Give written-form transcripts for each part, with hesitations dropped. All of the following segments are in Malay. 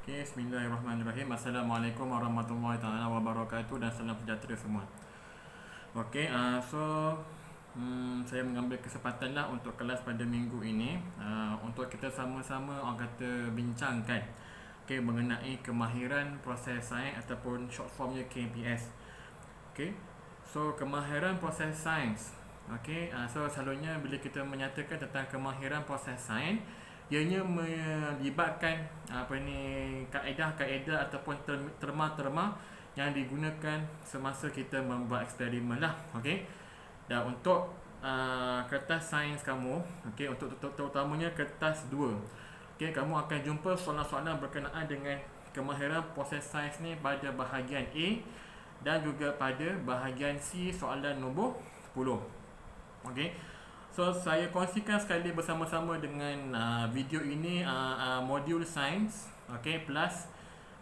Okay, Bismillahirrahmanirrahim. Assalamualaikum warahmatullahi taala wabarakatuh dan salam sejahtera semua. Okay, saya mengambil kesempatan lah untuk kelas pada minggu ini untuk kita sama-sama orang kata bincangkan mengenai kemahiran proses sains ataupun short formnya KPS. Okay, so kemahiran proses sains. So selalunya bila kita menyatakan tentang kemahiran proses sains, ianya melibatkan kaedah-kaedah ataupun terma-terma yang digunakan semasa kita membuat eksperimen lah. Dan untuk kertas sains kamu, untuk terutamanya kertas 2, kamu akan jumpa soalan-soalan berkenaan dengan kemahiran proses sains ni pada bahagian A dan juga pada bahagian C soalan nombor 10. So saya kongsikan sekali bersama-sama dengan video ini modul sains plus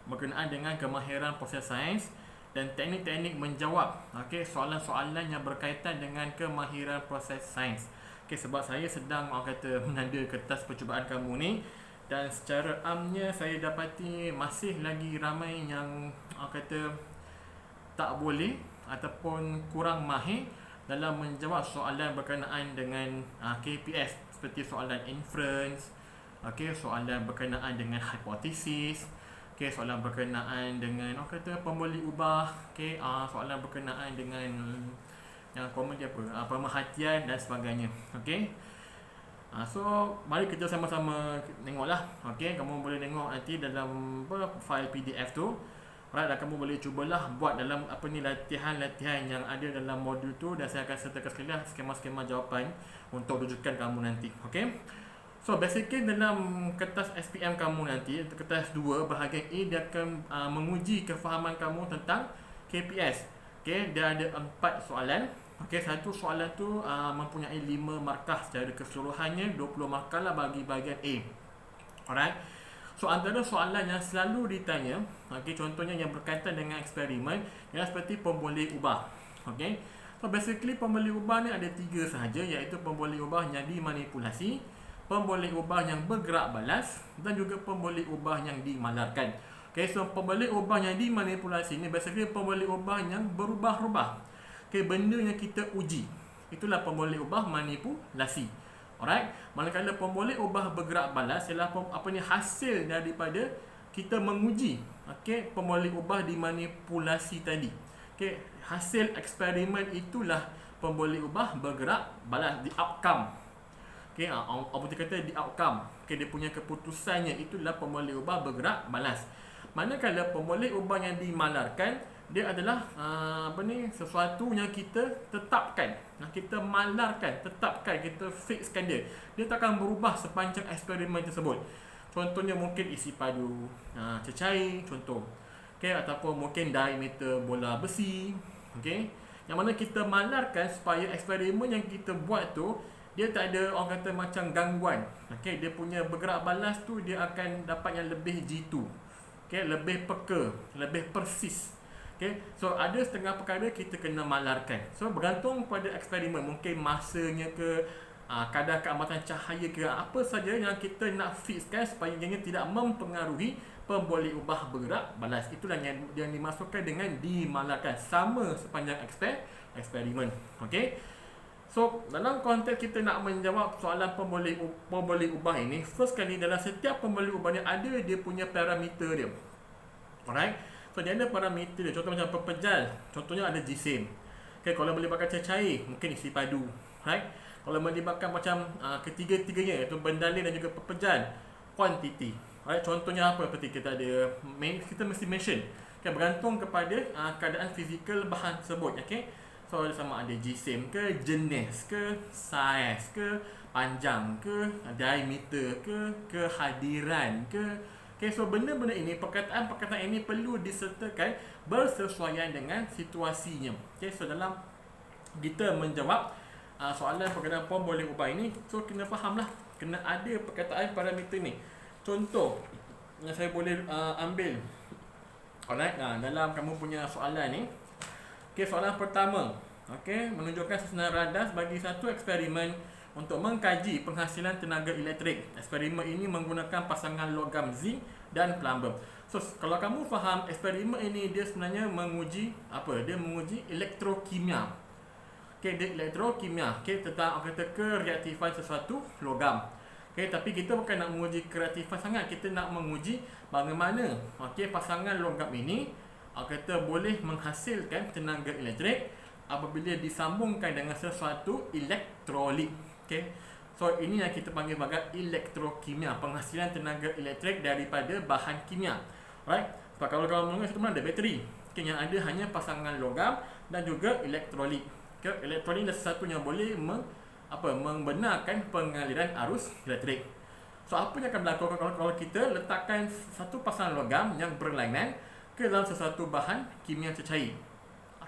berkenaan dengan kemahiran proses sains dan teknik-teknik menjawab soalan-soalan yang berkaitan dengan kemahiran proses sains. Sebab saya sedang menanda kertas percubaan kamu ni, dan secara amnya saya dapati masih lagi ramai yang tak boleh ataupun kurang mahir dalam menjawab soalan berkenaan dengan KPS, seperti soalan inference, soalan berkenaan dengan hipotesis, soalan berkenaan dengan pembeli ubah, soalan berkenaan dengan yang common dia pemerhatian dan sebagainya. So mari kita sama-sama tengoklah. Kamu boleh tengok nanti dalam file PDF tu. Dan kamu boleh cubalah buat dalam latihan-latihan yang ada dalam modul tu, dan saya akan sertakan sekali skema-skema jawapan untuk rujukan kamu nanti. So basically dalam kertas SPM kamu nanti, kertas 2 bahagian A, dia akan menguji kefahaman kamu tentang KPS. Dia ada 4 soalan. Satu soalan tu mempunyai 5 markah secara keseluruhannya, 20 markah lah bagi bahagian A. Alright. So antara soalan yang selalu ditanya, contohnya yang berkaitan dengan eksperimen, ialah seperti pemboleh ubah. So basically pemboleh ubah ni ada 3 sahaja, iaitu pemboleh ubah yang dimanipulasi, pemboleh ubah yang bergerak balas, dan juga pemboleh ubah yang dimalarkan. So pemboleh ubah yang dimanipulasi ni basically pemboleh ubah yang berubah-ubah. Benda yang kita uji, itulah pemboleh ubah manipulasi. Alright, manakala pemboleh ubah bergerak balas ialah hasil daripada kita menguji pemboleh ubah dimanipulasi tadi. Hasil eksperimen itulah pemboleh ubah bergerak balas, the outcome. Apa dia kata, the outcome. Dia punya keputusannya itulah pemboleh ubah bergerak balas. Manakala pemboleh ubah yang dimalarkan, dia adalah sesuatu yang kita tetapkan, kita malarkan, tetapkan, kita fixkan dia. Dia tak akan berubah sepanjang eksperimen tersebut. Contohnya mungkin isi padu cecair, contoh. Ataupun mungkin diameter bola besi. Yang mana kita malarkan supaya eksperimen yang kita buat tu dia tak ada orang kata macam gangguan. Dia punya bergerak balas tu dia akan dapat yang lebih jitu. Lebih peka, lebih persis. So ada setengah perkara kita kena malarkan. So bergantung pada eksperimen, mungkin masanya ke, kadar keamatan cahaya ke, apa saja yang kita nak fixkan supaya ianya tidak mempengaruhi pemboleh ubah bergerak balas. Itulah yang dimasukkan dengan dimalarkan, sama sepanjang eksperimen. So dalam konteks kita nak menjawab soalan pemboleh ubah ini, first kali dalam setiap pemboleh ubah ni ada dia punya parameter dia. Alright. So dia ada parameter dia. Contoh macam pepejal, contohnya ada jisim. Kalau melibatkan cecair, mungkin isi padu. Right? Kalau melibatkan macam ketiga-tiganya, iaitu bendalin dan juga pepejal, quantity. Right? Contohnya apa? Seperti kita ada kita mesti mention. Bergantung kepada keadaan fizikal bahan tersebut. So sama ada jisim ke, jenis ke, saiz ke, panjang ke, diameter ke, kehadiran ke. So benda-benda ini, perkataan-perkataan ini perlu disertakan bersesuaian dengan situasinya. So dalam kita menjawab soalan berkenaan pemboleh ubah ini, so kena fahamlah, kena ada perkataan parameter ni. Contoh yang saya boleh ambil. Alright, dalam kamu punya soalan ni, soalan pertama, menunjukkan susunan radas bagi satu eksperimen untuk mengkaji penghasilan tenaga elektrik. Eksperimen ini menggunakan pasangan logam zinc dan plumber. So kalau kamu faham eksperimen ini, dia sebenarnya menguji apa? Dia menguji elektrokimia. Okey, dia elektrokimia. Okey, tentang kata kereaktifan sesuatu logam. Okey, tapi kita bukan nak menguji kereaktifan sangat, kita nak menguji bagaimana okey pasangan logam ini kata boleh menghasilkan tenaga elektrik apabila disambungkan dengan sesuatu elektrolit. Okey. So ini yang kita panggil sebagai elektrokimia, penghasilan tenaga elektrik daripada bahan kimia. Alright. Sebab kalau mengenai itu ada bateri. Okey, yang ada hanya pasangan logam dan juga elektrolit. Okey, elektrolit adalah sesuatu yang boleh membenarkan pengaliran arus elektrik. So apa yang akan berlaku kalau kita letakkan satu pasangan logam yang berlainan ke dalam sesuatu bahan kimia tercair?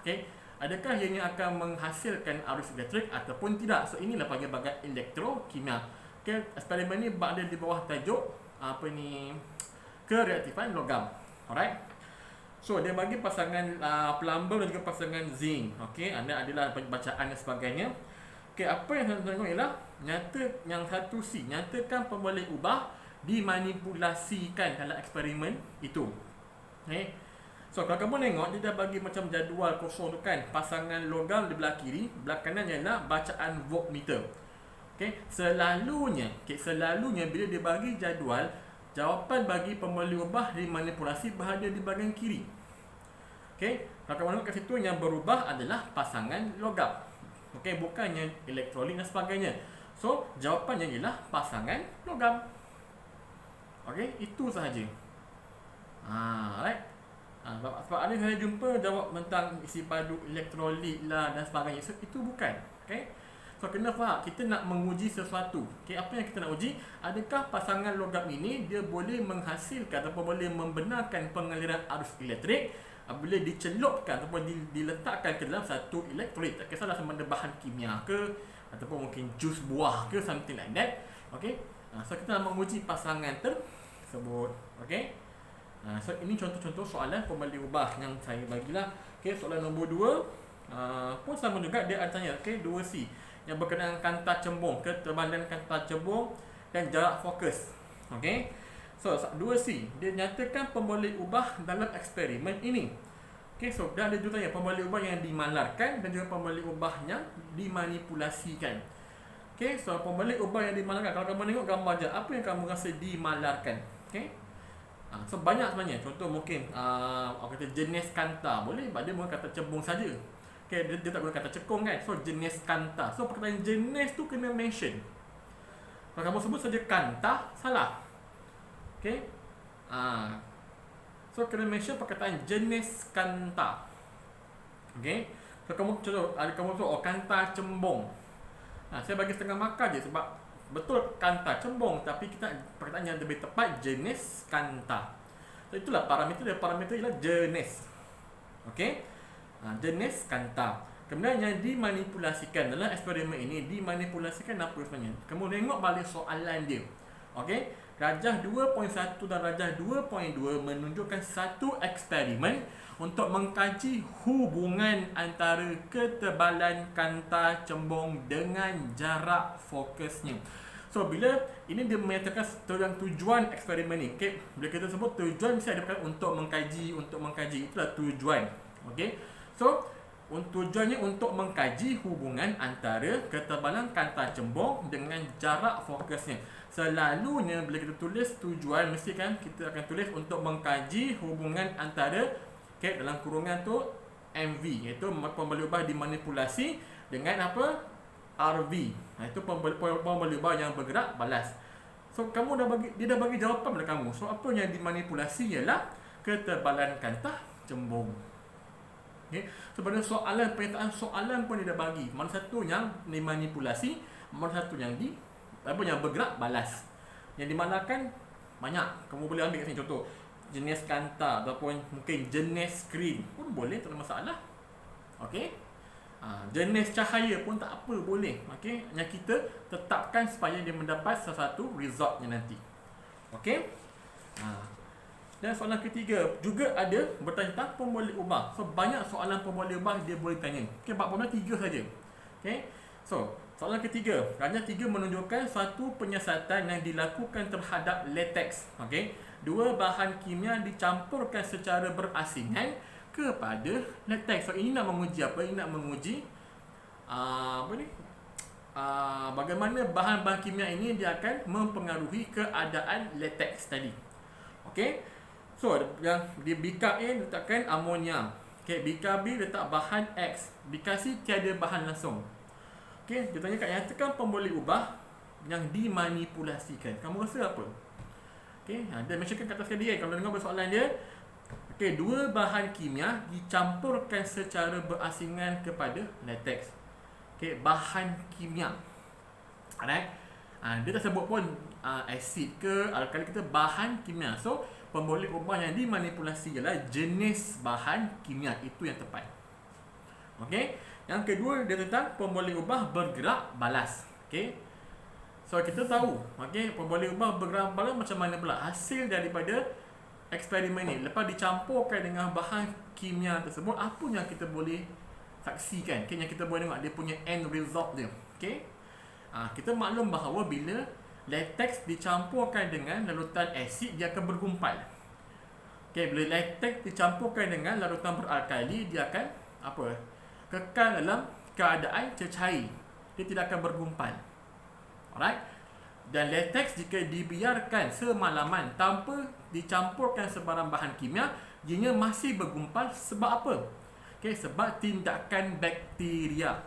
Okey, adakah ianya akan menghasilkan arus elektrik ataupun tidak? So inilah panggil sebagai elektrokimia. Okey, eksperimen ni berada di bawah tajuk kereaktifan logam. Alright. So dia bagi pasangan plumber dan juga pasangan zinc. Okey, anda adalah bacaan dan sebagainya. Okey, apa yang saya tengok ialah yang satu C nyatakan pemboleh ubah dimanipulasikan dalam eksperimen itu. Okay. So kalau kamu tengok, dia dah bagi macam jadual kosong tu kan. Pasangan logam di belah kiri, belah kanan ialah bacaan voltmeter. Okay. Selalunya bila dia bagi jadual, jawapan bagi pemboleh ubah dimanipulasi berada di bahagian kiri. Okay. Kalau kamu tengok kat situ, yang berubah adalah pasangan logam. Okay, bukannya elektrolit dan sebagainya. So jawapannya ialah pasangan logam. Okay, itu sahaja. Right. Sebab ada saya jumpa jawab tentang isi padu elektrolit lah dan sebagainya. So itu bukan. Okay. So kena faham, kita nak menguji sesuatu. Okay, apa yang kita nak uji? Adakah pasangan logam ini dia boleh menghasilkan ataupun boleh membenarkan pengaliran arus elektrik bila dicelupkan ataupun diletakkan ke dalam satu elektrolit. Tak kisahlah sama ada bahan kimia ke ataupun mungkin jus buah ke, something like that. Okay. So kita nak menguji pasangan tersebut. Okay. So ini contoh-contoh soalan pemboleh ubah yang saya bagilah. Okay, soalan nombor 2 pun sama juga, dia ada tanya. Okay, 2C yang berkenaan kanta cembung, ketebalan kanta cembung dan jarak fokus. Okay. So 2C, dia nyatakan pemboleh ubah dalam eksperimen ini. Okay, so dah ada juga tanya pemboleh ubah yang dimalarkan dan juga pemboleh ubah yang dimanipulasikan. Okay, so pemboleh ubah yang dimalarkan, kalau kamu tengok gambar je, apa yang kamu rasa dimalarkan? Okay. So banyak sebenarnya. Contoh mungkin kata jenis kanta, boleh sebab dia menggunakan kata cembung saja. Okay, dia tak guna kata cekung kan. So jenis kanta. So perkataan jenis tu kena mention. Kalau kamu sebut saja kanta, salah. Okay. So kena mention perkataan jenis kanta. Okay. So kamu contoh, kamu sebut kanta cembung. Saya bagi setengah markah je sebab betul kanta cembung, tapi kita perkataan yang lebih tepat jenis kanta. So itulah parameter dia. Parameter ialah jenis. Okey. Jenis kanta. Kemudian yang dimanipulasikan dalam eksperimen ini, dimanipulasikan apa sebenarnya? Kamu tengok balik soalan dia. Okey. Rajah 2.1 dan rajah 2.2 menunjukkan satu eksperimen untuk mengkaji hubungan antara ketebalan kanta cembung dengan jarak fokusnya. So bila ini dia menyatakan tentang tujuan eksperimen ni. Okey, bila kita sebut tujuan mesti ada perkataan untuk mengkaji, itulah tujuan. Okey. So tujuannya untuk mengkaji hubungan antara ketebalan kanta cembung dengan jarak fokusnya. Selalunya bila kita tulis tujuan, mesti kan kita akan tulis untuk mengkaji hubungan antara dalam kurungan tu MV, iaitu pemboleh ubah dimanipulasi dengan apa? RV. Itu pemboleh ubah yang bergerak balas. So dia dah bagi jawapan pada kamu. So apa yang dimanipulasi ialah ketebalan kanta cembung. Okay. Sebenarnya pernyataan soalan pun dia dah bagi. Mana satu yang dimanipulasi, mana satu yang yang bergerak balas. Yang dimanapkan banyak. Kamu boleh ambil kat sini contoh jenis kanta ataupun mungkin jenis skrin pun boleh, tak ada masalah. Okey. Jenis cahaya pun tak apa, boleh. Okey, yang kita tetapkan supaya dia mendapat sesuatu resultnya nanti. Okey. Dan soalan ketiga juga ada bertanya tentang pemboleh ubah. So banyak soalan pemboleh ubah dia boleh tanya. Okey, bab pemboleh 3 saja. Okey. So Soalan ketiga, rangka 3 menunjukkan suatu penyiasatan yang dilakukan terhadap latex. Okey, dua bahan kimia dicampurkan secara berasingan kepada latex. So ini nak menguji apa? Ini nak menguji bagaimana bahan-bahan kimia ini dia akan mempengaruhi keadaan latex tadi. Okey. So yang di bika A letakkan amonia. Okey, bika B letak bahan X. Bika C tiada bahan langsung. Okey, dia tanya kat nyatakan pemboleh ubah yang dimanipulasikan. Kamu rasa apa? Okey, dia mentionkan kat atas tadi kalau dengar persoalan dia. Okey, dua bahan kimia dicampurkan secara berasingan kepada latex. Okey, bahan kimia. Alright. Dia tak sebut pun asid ke alkali, kita bahan kimia. So, pemboleh ubah yang dimanipulasi ialah jenis bahan kimia. Itu yang tepat. Okey. Yang kedua dia tentang pemboleh ubah bergerak balas. Okey. So kita tahu, okey, pemboleh ubah bergerak balas macam mana pula hasil daripada eksperimen ni. Lepas dicampurkan dengan bahan kimia tersebut, apa yang kita boleh saksikan? Okay, yang kita boleh tengok dia punya end result dia. Okey. Kita maklum bahawa bila latex dicampurkan dengan larutan asid, dia akan bergumpal. Okey, bila latex dicampurkan dengan larutan beralkali, dia akan apa? Kekal dalam keadaan cecair. Dia tidak akan bergumpal. Alright. Dan latex jika dibiarkan semalaman tanpa dicampurkan sebarang bahan kimia, ianya masih bergumpal. Sebab apa? Okay, sebab tindakan bakteria.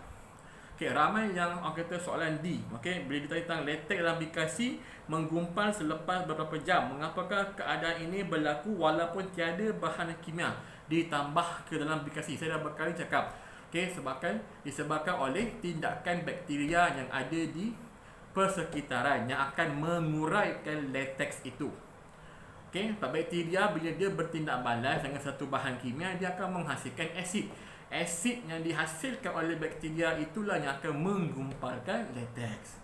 Okay, ramai yang orang kata soalan D. Okay, bila ditanya tentang latex dalam bika C menggumpal selepas beberapa jam, mengapakah keadaan ini berlaku walaupun tiada bahan kimia ditambah ke dalam bika C? Saya dah berkali cakap. Okay, disebabkan oleh tindakan bakteria yang ada di persekitaran yang akan menguraikan latex itu. Okay, bakteria bila dia bertindak balas dengan satu bahan kimia, dia akan menghasilkan asid. Asid yang dihasilkan oleh bakteria itulah yang akan menggumpalkan latex.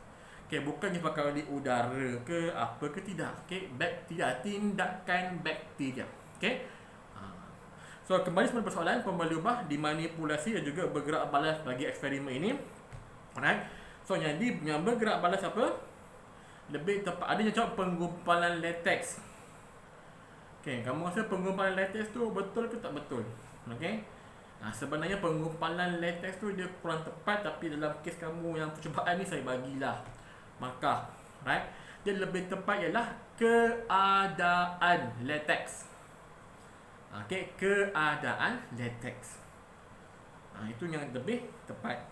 Okay, bukannya pakai oleh udara ke apa ke, tidak. Okay, bakteria, tindakan bakteria. Okay. So kembali semula persoalan pemboleh ubah dimanipulasi dan juga bergerak balas bagi eksperimen ini. Alright. So yang bergerak balas apa? Lebih tepat ada yang cakap penggumpalan latex. Okey, kamu rasa penggumpalan latex tu betul ke tak betul? Okey. Sebenarnya penggumpalan latex tu dia kurang tepat, tapi dalam kes kamu yang percubaan ni saya bagilah markah. Right? Dia lebih tepat ialah keadaan latex. Okey, keadaan latex. Itu yang lebih tepat.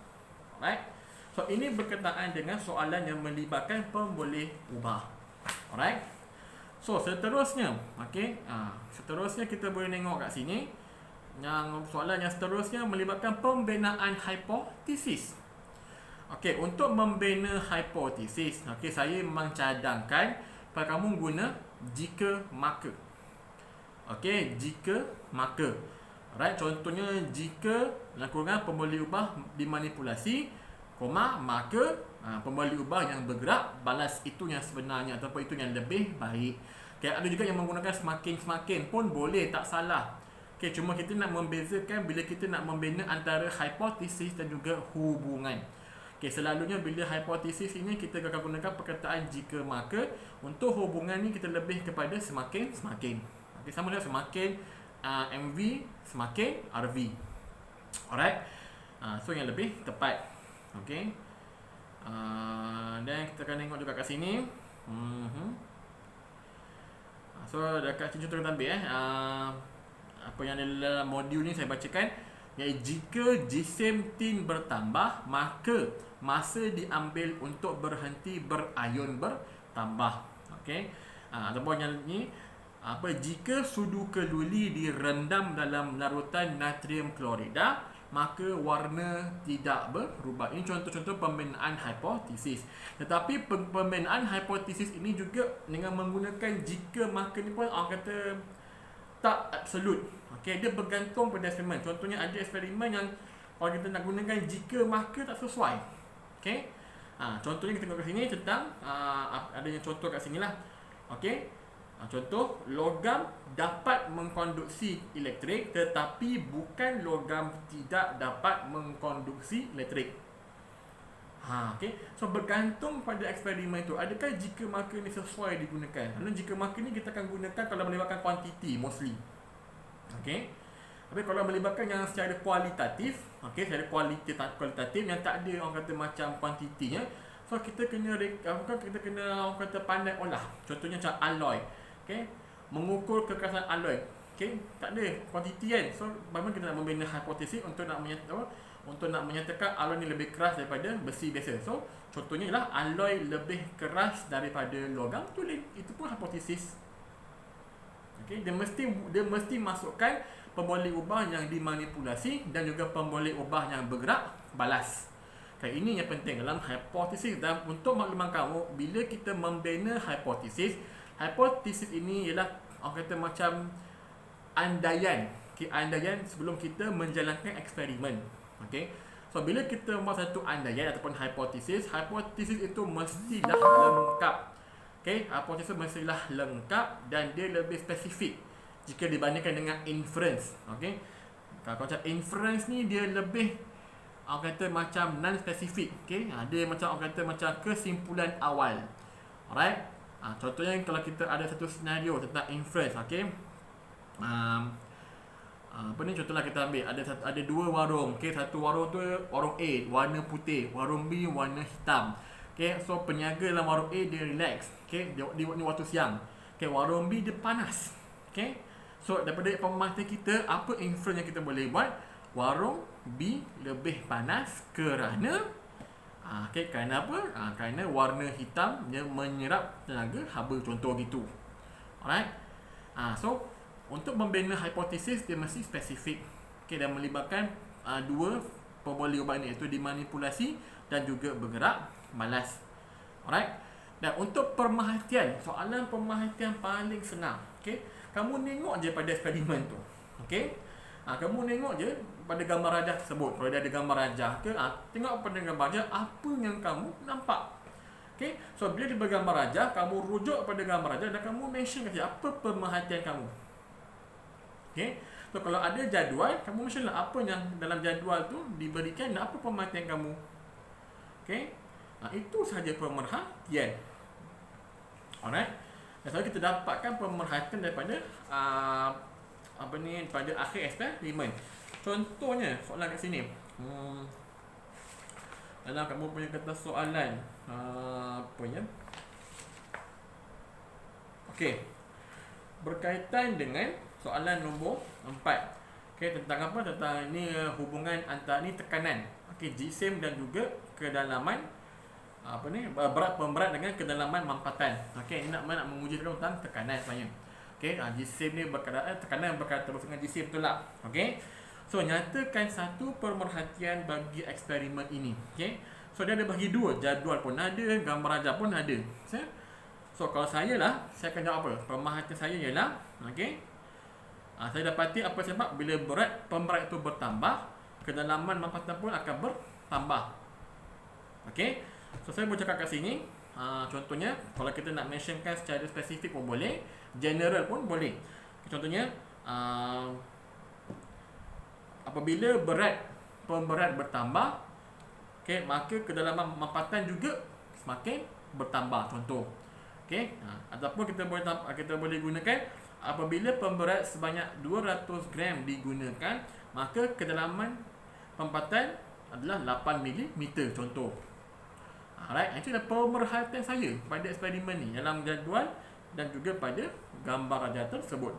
Alright. So ini berkenaan dengan soalan yang melibatkan pemboleh ubah. Alright. So seterusnya, okey, seterusnya kita boleh tengok kat sini. Yang soalan yang seterusnya melibatkan pembinaan hipotesis. Okey, untuk membina hipotesis, okey, saya memang cadangkan pada kamu guna jika maka. Okey, jika maka. Alright, contohnya jika lakukan pemboleh ubah dimanipulasi, maka pemboleh ubah yang bergerak balas itu yang sebenarnya ataupun itu yang lebih baik. Okay, ada juga yang menggunakan semakin pun boleh, tak salah. Okay, cuma kita nak membezakan bila kita nak membina antara hipotesis dan juga hubungan. Okay, selalunya bila hipotesis ini kita akan gunakan perkataan jika maka. Untuk hubungan ni kita lebih kepada semakin. Okay, sama dengan semakin MV semakin RV. Alright. So yang lebih tepat. Okay. Dan kita akan tengok juga kat sini. So dekat sini contoh kita ambil apa yang ada dalam modul ni saya bacakan. Iaitu jika jisim tin bertambah, maka masa diambil untuk berhenti berion bertambah. Okay. Ataupun yang ni jika sudu keluli direndam dalam larutan natrium klorida, maka warna tidak berubah. Ini contoh-contoh pembinaan hipotesis. Tetapi pembinaan hipotesis ini juga dengan menggunakan jika maka ni pun orang kata tak absolut. Okey, dia bergantung pada eksperimen. Contohnya ada eksperimen yang orang kita nak gunakan jika maka tak sesuai. Okey. Contohnya kita tengok kat sini tentang ada yang contoh kat sinilah. Okey. Contoh, logam dapat mengkonduksi elektrik tetapi bukan logam tidak dapat mengkonduksi elektrik. Okay. So bergantung pada eksperimen itu, adakah jika marker ni sesuai digunakan. Lalu jika marker ni kita akan gunakan kalau melibatkan kuantiti mostly. Okay. Tapi kalau melibatkan yang secara kualitatif, okay, secara kualitatif yang tak ada orang kata macam kuantitinya, so kita kena orang kata pandai olah. Contohnya macam alloy, okay, mengukur kekerasan alloy, okay, tak ada kuantiti kan. So bagaimana kita nak membina hipotesis untuk nak menyatakan alloy ni lebih keras daripada besi biasa. So contohnya ialah alloy lebih keras daripada logam tulen. Itu pun hipotesis. Okay, dia mesti masukkan pemboleh ubah yang dimanipulasi dan juga pemboleh ubah yang bergerak balas. Okay, ini yang penting dalam hipotesis. Dan untuk makluman kamu, bila kita membina hipotesis ini ialah orang kata macam andaian. Okay, andaian sebelum kita menjalankan eksperimen. Okay, so bila kita membuat satu andaian ataupun hipotesis itu mestilah lengkap. Okay, hipotesis mestilah lengkap dan dia lebih spesifik jika dibandingkan dengan inference. Okay, kalau macam inference ni dia lebih orang kata macam non-specific. Okay, dia macam orang kata macam kesimpulan awal. Alright, contohnya kalau kita ada satu senario tentang inference. Okay, apa ni, contohlah kita ambil ada dua warung. Okay, satu warung tu warung A warna putih, warung B warna hitam. Okay, so peniaga dalam warung A dia relax. Okay, dia waktu siang. Okay, warung B dia panas. Okay, so daripada pemerhatian kita, apa inference yang kita boleh buat? Warung B lebih panas kerana kerana apa? Kerana warna hitam dia menyerap tenaga haba, contoh gitu. Alright. So untuk membina hipotesis dia mesti spesifik. Okay, dan melibatkan dua pemboleh ubah ni, iaitu dimanipulasi dan juga bergerak balas. Alright. Dan untuk pemerhatian, soalan pemerhatian paling senang. Okay, kamu tengok je pada eksperimen tu. Okay, kamu tengok je pada gambar rajah tersebut. Kalau dia ada gambar rajah ke, tengok pada gambar rajah apa yang kamu nampak. Okay, so bila dia bergambar rajah, kamu rujuk pada gambar rajah dan kamu mention kasi apa pemerhatian kamu. Okay, so kalau ada jadual, kamu mention lah apa yang dalam jadual tu diberikan dan apa pemerhatian kamu. Okay, itu sahaja pemerhatian. Alright. Dan selalu kita dapatkan pemerhatian daripada pada akhir eksperimen. Contohnya soalan kat sini. Dalam kamu punya kertas soalan apa ya? Okey. Berkaitan dengan soalan nombor 4. Okey, tentang apa? Tentang ini hubungan antara ni tekanan. Okey, jisim dan juga kedalaman berat pemberat dengan kedalaman mampatan. Okey, ini nak menguji tentang tekanan sebenarnya. Okey, jisim ni tekanan berkaitan terus dengan jisim, betul tak? Okey. So nyatakan satu pemerhatian bagi eksperimen ini. Okey. So dia ada bagi dua, jadual pun ada, gambar rajah pun ada. So kalau saya akan jawab apa? Pemerhatian saya ialah, okey, saya dapati apa sebab bila berat pemberat itu bertambah, kedalaman mampatan pun akan bertambah. Okey. So saya boleh cakap kat sini, contohnya kalau kita nak mentionkan secara spesifik pun boleh, general pun boleh. Contohnya apabila pemberat bertambah, okay, maka kedalaman mampatan juga semakin bertambah, contoh. Okay, ataupun kita boleh gunakan apabila pemberat sebanyak 200 gram digunakan, maka kedalaman mampatan adalah 8 mm, contoh. Alright, itu adalah pemerhatian saya pada eksperimen ni dalam jadual dan juga pada gambar rajah tersebut.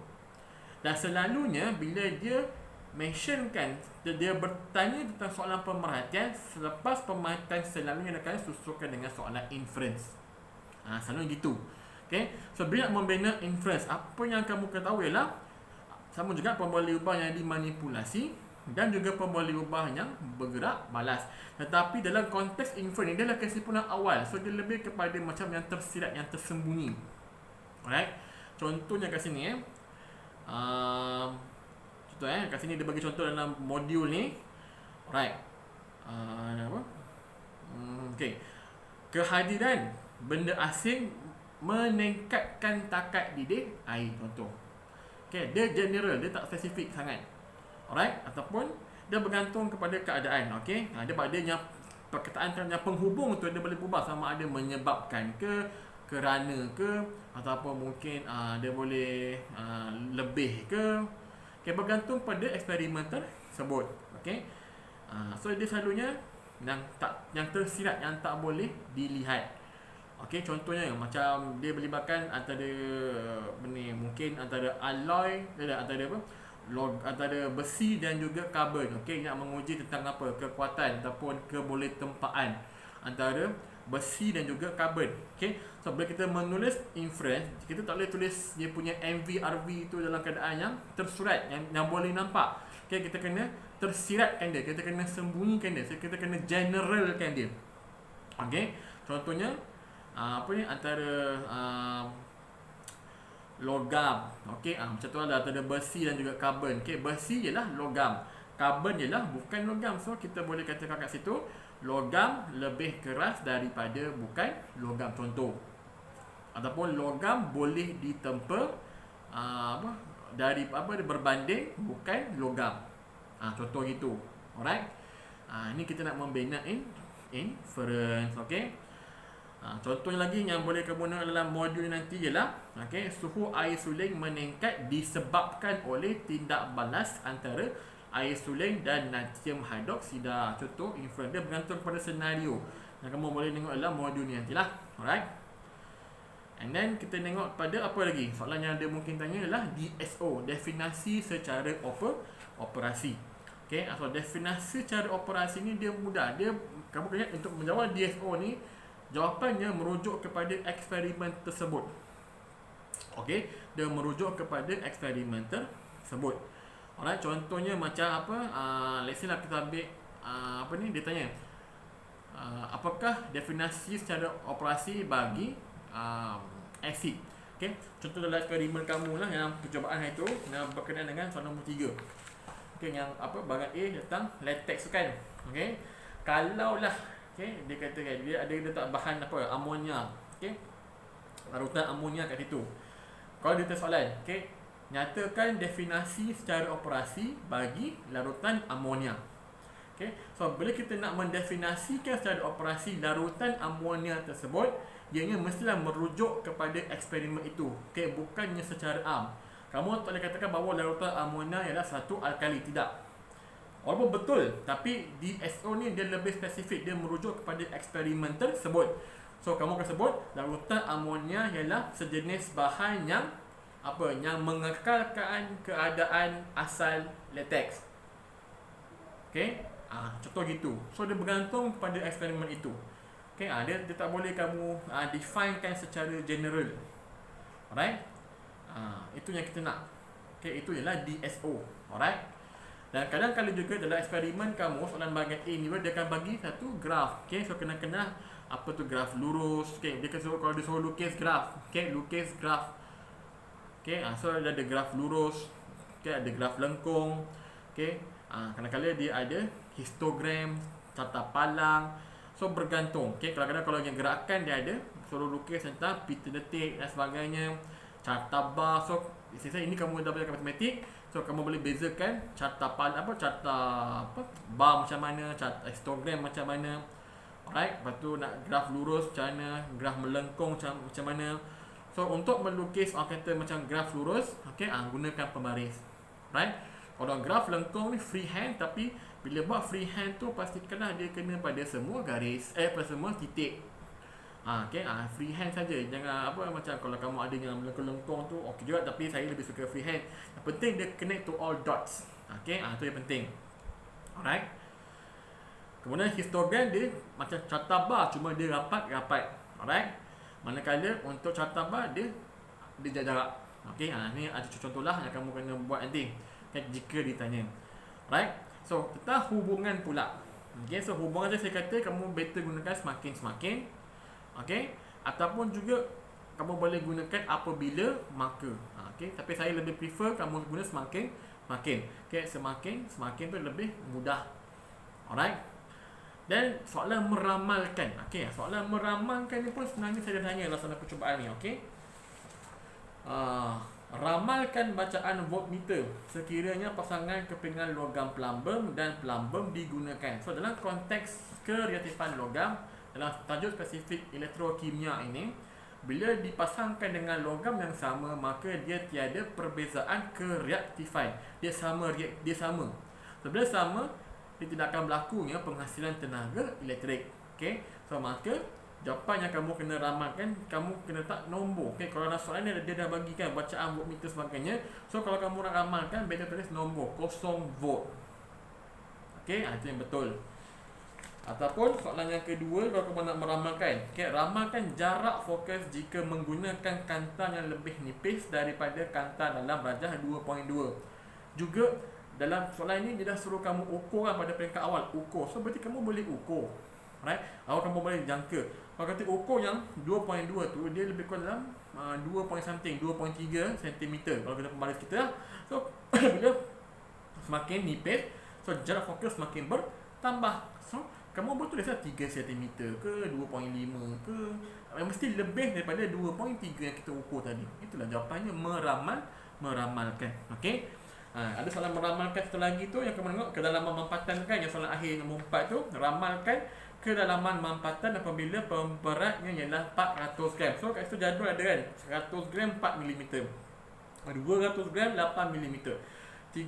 Dan selalunya bila dia mentionkan, dia bertanya tentang soalan pemerhatian, selepas pemerhatian selalunya akan susulkan dengan soalan inference. Selalunya gitu. Okay, so bila membina inference, apa yang kamu ketahui ialah sama juga pemboleh ubah yang dimanipulasi dan juga pemboleh ubah yang bergerak balas. Tetapi dalam konteks inference ni, dia adalah kesimpulan awal. So dia lebih kepada macam yang tersirat, yang tersembunyi. Alright. Contohnya kat sini kat sini dia bagi contoh dalam modul ni. Alright. Apa? Okey. Kehadiran benda asing meningkatkan takat didik air, contoh. Okey, dia general, dia tak spesifik sangat. Alright, ataupun dia bergantung kepada keadaan. Okey, dia pada yang perkataan yang penghubung tu dia boleh berubah, sama ada menyebabkan ke, kerana ke, ataupun mungkin dia boleh lebih ke. Okay, bergantung pada eksperimen tersebut. Okay. So dia selalunya yang tersirat, yang tak boleh dilihat. Okey, contohnya macam dia melibatkan antara mungkin antara alloy, antara apa? Antara besi dan juga karbon. Okey, nak menguji tentang apa? Kekuatan ataupun kebolehtempaan antara besi dan juga karbon. Okey. So bila kita menulis inference, kita tak boleh tulis dia punya MV/RV tu dalam keadaan yang tersurat, yang boleh nampak. Okey, kita kena tersiratkan dia, kita kena sembunyikan dia, kita kena generalkan dia. Okey. Contohnya antara logam. Okey, macam tu lah, antara besi dan juga karbon. Okey, besi ialah logam, karbon ialah bukan logam. So kita boleh katakan kat situ logam lebih keras daripada bukan logam, contoh. Ataupun logam boleh ditempa berbanding bukan logam. Contoh gitu. Alright. Ini kita nak membina inference. Okey. Contohnya lagi yang boleh guna dalam modul nanti ialah suhu air suling meningkat disebabkan oleh tindak balas antara air suling dan natrium hidroksida. Contoh inference dia bergantung pada senario yang kamu boleh tengok dalam modul ni nantilah. Alright. And then kita tengok pada apa lagi. Soalan yang dia mungkin tanya ialah DSO, definasi secara operasi. Okay, so definasi secara operasi ni dia mudah. Kamu kena untuk menjawab DSO ni, jawapannya merujuk kepada eksperimen tersebut. Okey, dia merujuk kepada eksperimen tersebut. Alright, contohnya macam apa? Let's say lah kita ambil dia tanya apakah definisi secara operasi bagi asid. Okey, contoh dalam eksperimen kamu lah yang percubaan itu yang berkenaan dengan soalan nombor 3. Okey, yang bahagian A tentang latex kan. Okey, kalaulah dia katakan dia ada letak bahan amonia. Okey, larutan amonia kat situ. Kalau dia soalan, nyatakan definisi secara operasi bagi larutan amonia. Okey, so bila kita nak mendefinisikan secara operasi larutan amonia tersebut, ianya mestilah merujuk kepada eksperimen itu. Okey, bukannya secara am. Kamu tak boleh katakan bahawa larutan amonia ialah satu alkali, tidak. Walaupun betul, tapi DSO ni dia lebih spesifik, dia merujuk kepada eksperimen tersebut. So kamu akan sebut larutan amonia ialah sejenis bahan yang mengekalkan keadaan asal latex. Okey, contoh gitu. So dia bergantung kepada eksperimen itu. Okey, dia tak boleh kamu definekan secara general. Alright. Itu yang kita nak. Okey, itu ialah DSO. Alright. Dan kadang-kadang juga dalam eksperimen kamu, soalan bahagian A ni dia akan bagi satu graf. Okey, so kena apa tu graf lurus. Okey, dia kalau dia suruh lukis graf. Okey, lukis graf. Okey, so ada graf lurus. Okey, ada graf lengkung. Okey, kadang-kadang dia ada histogram, carta palang. So bergantung. Okey, kadang-kadang kalau yang gerakan dia ada suruh lukis tentang pita detik dan sebagainya, carta bar. So ini kamu dah belajar matematik. So kamu boleh bezakan carta bar macam mana, carta histogram macam mana. Alright, lepas tu nak graf lurus macam mana, graf melengkung macam mana. So untuk melukis macam graf lurus, gunakan pembaris. Right? Kalau graf lengkung ni freehand, tapi bila buat freehand tu pastikanlah dia kena pada semua garis, pada semua titik. Freehand saja. Jangan macam kalau kamu ada yang lengkung tu okey juga, tapi saya lebih suka freehand. Yang penting dia connect to all dots. Itu yang penting. Alright. Kemudian histogram dia macam carta bar, cuma dia rapat-rapat. Alright. Manakala untuk carta bar dia jarak. Ni ada contoh lah yang kamu kena buat nanti. Jika ditanya. Alright. So, tentang hubungan pula. So hubungan tu saya kata kamu better gunakan semakin. Okey, ataupun juga kamu boleh gunakan apabila maka. Tapi saya lebih prefer kamu guna semakin. Semakin tu lebih mudah. Alright. Dan soalan meramalkan. Soalan meramalkan ni pun sebenarnya sederhana dalam soalan percubaan ni. Ramalkan bacaan voltmeter sekiranya pasangan kepingan logam plumbum dan plumbum digunakan. So dalam konteks kereaktifan logam, dalam tajuk spesifik elektrokimia ini, bila dipasangkan dengan logam yang sama, maka dia tiada perbezaan kereaktifan. Dia sama. So bila sama, dia tidak akan berlakunya penghasilan tenaga elektrik. Okay? So maka jawapan yang kamu kena ramalkan, kamu kena tak nombor. Okay, kalau dalam soalan ni dia dah bagikan bacaan voltmeter sebagainya. So kalau kamu nak ramalkan, better tulis nombor 0 volt. Okay, itu yang betul. Ataupun soalan yang kedua, kalau kamu nak meramalkan, okay, ramalkan jarak fokus jika menggunakan kantar yang lebih nipis daripada kantar dalam rajah 2.2. Juga dalam soalan ini dia dah suruh kamu ukurkan pada peringkat awal, ukur. So berarti kamu boleh ukur. Right? Awak kamu boleh jangka. Kalau kata ukur yang 2.2 tu, dia lebih kurang dalam 2 point something, 2.3 cm kalau kita pembalas kita lah. So bila semakin nipis, so jarak fokus semakin bertambah. So kamu boleh tulislah 3 cm ke 2.5 ke, mesti lebih daripada 2.3 yang kita ukur tadi. Itulah jawapannya meramalkan. Okey. Ada soalan meramalkan satu lagi tu yang kamu tengok kedalaman mampatan kan, yang soalan akhir nombor 4 tu, ramalkan kedalaman mampatan apabila pemberatnya ialah 400 gram. So kat situ jadual ada kan, 100 gram 4 mm, 200 gram 8 mm, 300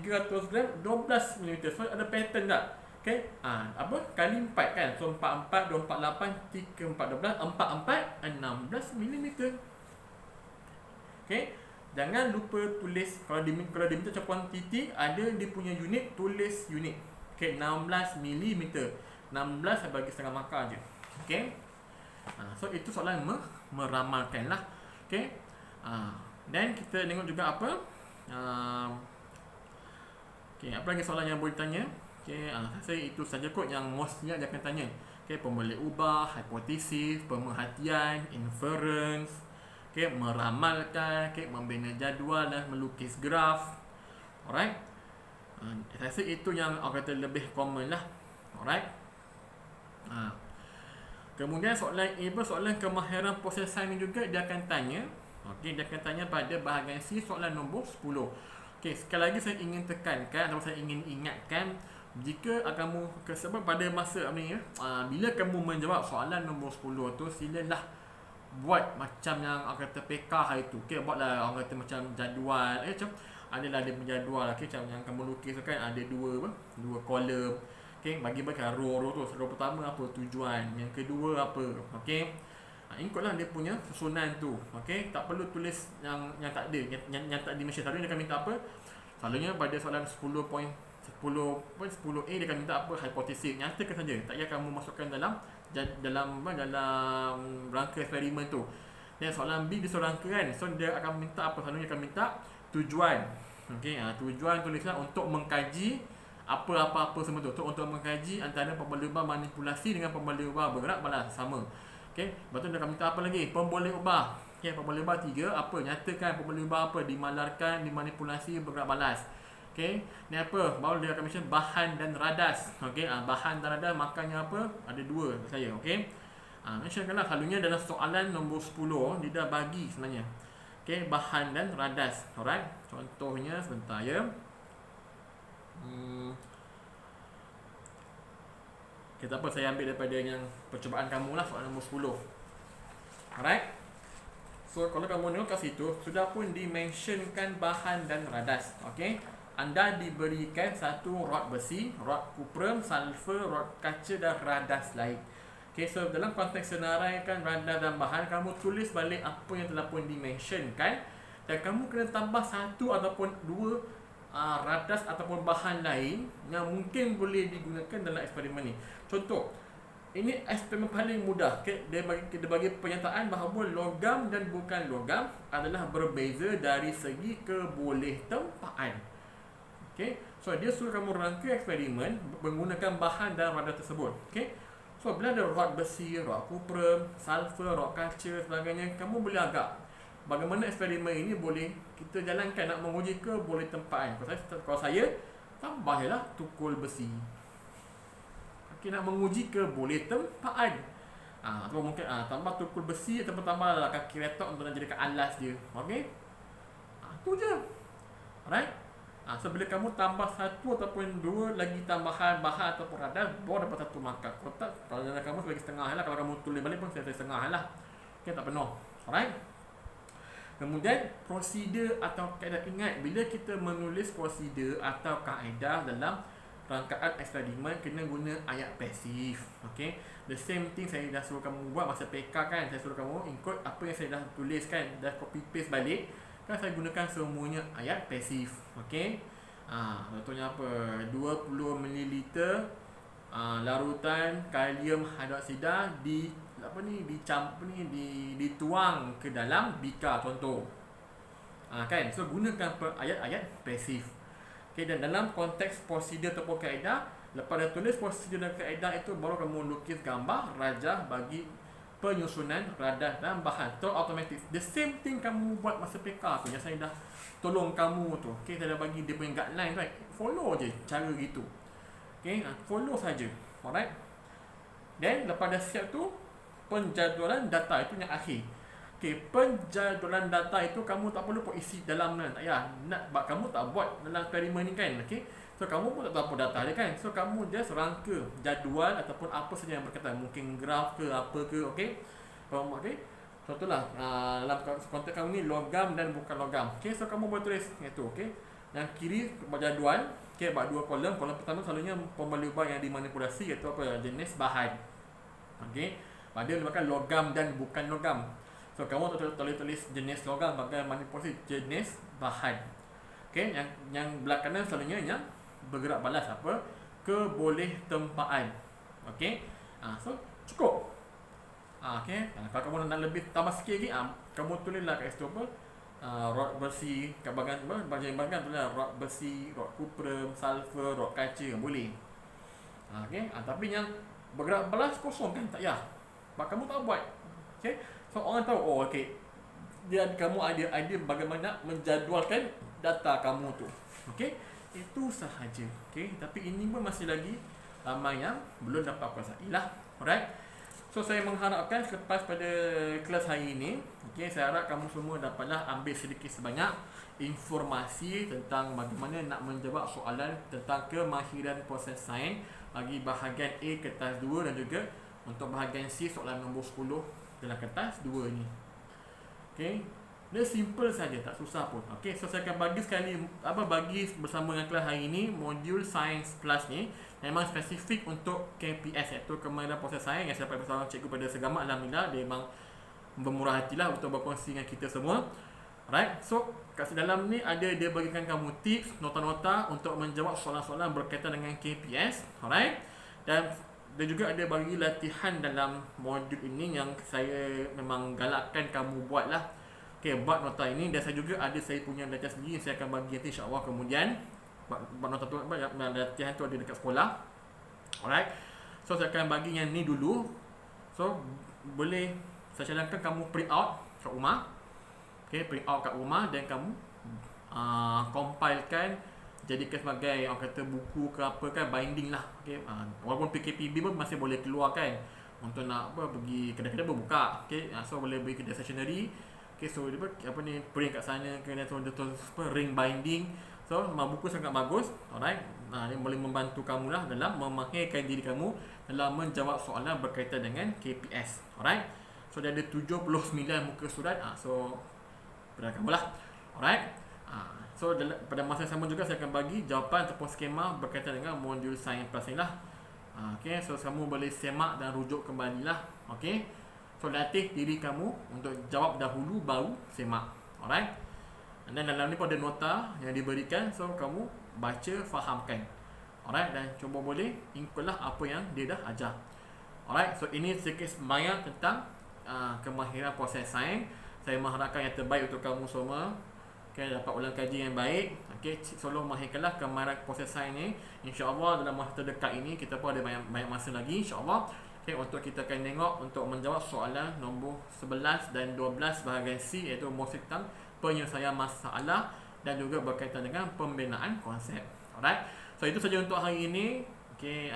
gram 12 mm. So ada pattern tak? Okay, apa? Kali 4 kan. So 44, 248, 34, 12, 44, 16 mm. Okay, jangan lupa tulis. Kalau diminta capuan titik, ada dia punya unit, tulis unit. Okay, 16 mm. 16 saya bagi setengah markah je. Okay. So itu soalan meramalkan lah. Okay. Dan kita tengok juga apa. Okay, apa lagi soalan yang boleh tanya? Okay, saya itu saja kot yang mostly dia akan tanya. Okay, pemboleh ubah, hipotesis, pemerhatian, inference, okay, meramalkan, okay, membina jadual dan melukis graf. Alright. Saya rasa itu yang orang kata lebih common lah. Alright. Kemudian soalan kemahiran proses sains ni juga dia akan tanya. Okey, dia akan tanya pada bahagian C, soalan nombor 10. Okey, sekali lagi saya ingin tekankan atau saya ingin ingatkan, jika kamu sebab pada masa ni bila kamu menjawab soalan nombor 10 tu, silalah buat macam yang orang kata PK hari tu. Okey, buatlah orang kata macam jadual. Macam adalah dia berjadual. Okey, macam yang kamu lukis tu kan ada dua kolom. Okay, bagi-bagi row tu. Row pertama apa tujuan, yang kedua apa. Okay, ikutlah dia punya susunan tu. Okay, tak perlu tulis yang tak ada, yang tak dimension. Selalunya dia akan minta apa? Selalunya pada soalan 10.10a dia akan minta apa? Hipotesis. Nyatakan saja. Tak payah kamu masukkan dalam rangka eksperimen tu. Dan soalan B dia suruh rangka kan. So dia akan minta apa? Selalunya akan minta tujuan. Okay, tujuan tulislah untuk mengkaji apa-apa semua tu, untuk mengkaji antara pemboleh ubah manipulasi dengan pemboleh ubah bergerak balas sama. Okey, lepas tu dia akan minta apa lagi? Pemboleh ubah. Okey, pemboleh ubah 3 apa? Nyatakan pemboleh ubah apa? Dimalarkan, dimanipulasi, bergerak balas. Okey, ni apa? Baru dia akan mention bahan dan radas. Okey, bahan dan radas makanya apa? Ada 2 saya. Okey. Mentionkanlah selalunya dalam soalan nombor 10 dia dah bagi sebenarnya. Okey, bahan dan radas. Alright. Contohnya sebentar ya. Kita apa, saya ambil daripada yang percubaan kamu lah, soalan nombor 10. Alright. So kalau kamu tengok kat situ, sudah pun dimentionkan bahan dan radas. Okay, anda diberikan satu rod besi, rod kuprum, sulfur, rod kaca dan radas lain. Okay, so dalam konteks senaraikan radas dan bahan, kamu tulis balik apa yang telah pun dimentionkan, dan kamu kena tambah satu ataupun dua radas ataupun bahan lain yang mungkin boleh digunakan dalam eksperimen ni. Contoh, ini eksperimen paling mudah. Okay? Dia bagi pernyataan bahawa logam dan bukan logam adalah berbeza dari segi kebolehtempaan. Okay? So dia suruh kamu rangka eksperimen menggunakan bahan dan radas tersebut. Okay? So bila ada rod besi, rod kuprum, sulfur, rod kaca sebagainya, kamu boleh agak bagaimana eksperimen ini boleh kita jalankan nak menguji kebolehtempaan. Kalau saya tambah jelah tukul besi. Okay, nak menguji kebolehtempaan. Atau mungkin tambah tukul besi ataupun tambahlah kaki retak untuk nak jadikan alas dia. Okey. tu je. Alright. So bila kamu tambah satu ataupun dua lagi tambahan bahan ataupun radar, baru dapat satu markah. Kalau tak, kalau kamu bagi setengah lah. Kalau kamu tulis balik pun saya setengah lah. Okay, tak penuh. Alright. Kemudian prosedur atau kaedah, ingat bila kita menulis prosedur atau kaedah dalam rangkaan eksperimen kena guna ayat pasif. Okay. The same thing saya dah suruh kamu buat masa PK kan. Saya suruh kamu ikut apa yang saya dah tulis kan. Dah copy paste balik. Kan saya gunakan semuanya ayat pasif. Okay. Contohnya apa? 20 ml larutan kalium hidroksida dituang ke dalam bika contoh. Kan? So gunakan ayat-ayat pasif. Okay, dan dalam konteks prosedur ataupun kaedah, lepas dah tulis prosedur dan kaedah itu, baru kamu lukis gambar rajah bagi penyusunan radar dan bahan. So automatic. The same thing kamu buat masa PK tu yang saya dah tolong kamu tu. Okay, saya dah bagi dia punya guideline, right? Follow je cara gitu. Okay, follow saja. Alright. Then lepas dah siap tu, penjadualan data itu yang akhir. Okay, penjadualan data itu kamu tak perlu pun isi dalam kan. Tak payah. Kamu tak buat dalam eksperimen ni kan. Okay. So kamu pun tak tahu apa data dia kan. So kamu just rangka jadual ataupun apa saja yang berkaitan, mungkin graf ke apa ke. Okay. Okay. Contohlah dalam konteks kamu ni logam dan bukan logam. Okay. So kamu boleh tulis itu. Okay. Yang kiri jadual. Okay. Buat dua kolom. Kolom pertama selalunya pembaluban yang dimanipulasi, iaitu apa, jenis bahan. Okay. Pada merupakan logam dan bukan logam. So kamu tulis jenis logam bagai manipulasi jenis bahan. Okay. Yang belah kanan selalunya yang bergerak balas apa, keboleh tempaan. Okey. So cukup. Okey. Kalau kamu nak lebih tambah sikit lagi, kamu tulislah kat situ apa, rod besi kat bahagian tulislah rod besi, rod kuprum, sulfur, rod kaca, boleh. Okey. Tapi yang bergerak balas kosong kan, tak payah. Sebab kamu tak buat. Okey. So orang tahu, oh okey, kamu ada idea bagaimana menjadualkan data kamu tu. Okey. Itu sahaja. Okay. Tapi ini pun masih lagi ramai yang belum dapat kuasai lah. Alright. So saya mengharapkan selepas pada kelas hari ini, okay, saya harap kamu semua dapatlah ambil sedikit sebanyak informasi tentang bagaimana nak menjawab soalan tentang kemahiran proses sains bagi bahagian A kertas 2 dan juga untuk bahagian C soalan nombor 10 dalam kertas 2 ni. Okay. Dia simple saja, tak susah pun. Okey, so saya akan bagi bersama dengan kelas hari ini modul Science Plus ni memang spesifik untuk KPS, iaitu kemahiran proses sains, yang saya dapat bersama cikgu pada Segamat. Alhamdulillah dia memang bermurah hatilah untuk berkongsi dengan kita semua. Alright, so kat dalam ni dia bagikan kamu tips, nota-nota untuk menjawab soalan-soalan berkaitan dengan KPS. Alright. Dan dia juga ada bagi latihan dalam modul ini yang saya memang galakkan kamu buat lah. Okay, buat nota ini, dan saya juga ada saya punya latihan sendiri yang saya akan bagi nanti insya-Allah kemudian. Buat nota tu, latihan tu ada dekat sekolah. Alright. So saya akan bagi yang ni dulu. So boleh saya cadangkan kamu print out kat rumah. Okay, print out kat rumah dan kamu compilekan, jadikan sebagai orang kata buku ke apa kan, binding lah. Okay, walaupun PKPB pun masih boleh keluar kan, untuk nak pergi kedai-kedai berbuka. Okay, so boleh beri kedai stationery. Okay, so dia print kat sana, kemudian ring binding. So memang buku sangat bagus. Alright. Dia boleh membantu kamu lah dalam memahirkan diri kamu dalam menjawab soalan berkaitan dengan KPS. Alright. So dia ada 79 muka surat. So pada kamu lah. Alright. So pada masa yang sama juga saya akan bagi jawapan ataupun skema berkaitan dengan modul Science Plus ni lah. Okay, so kamu boleh semak dan rujuk kembali lah. Okay. So latih diri kamu untuk jawab dahulu baru semak. Alright. Dan dalam ni pun ada nota yang diberikan, so kamu baca, fahamkan. Alright, dan cuba boleh ikutlah apa yang dia dah ajar. Alright, so ini sedikit sebanyak tentang kemahiran proses sains. Saya mengharapkan yang terbaik untuk kamu semua. Okay, dapat ulang kaji yang baik. Okay, tolong mahirkanlah kemahiran proses sains ni. InsyaAllah dalam masa terdekat ini kita pun ada banyak masa lagi insyaAllah. Okay, untuk kita akan tengok untuk menjawab soalan nombor 11 dan 12 bahagian C, iaitu motif tentang penyelesaian masalah dan juga berkaitan dengan pembinaan konsep. Alright. So itu saja untuk hari ini. Okay,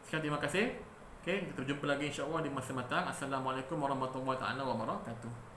sekian, terima kasih. Okay, kita jumpa lagi insya-Allah di masa mendatang. Assalamualaikum warahmatullahi wabarakatuh.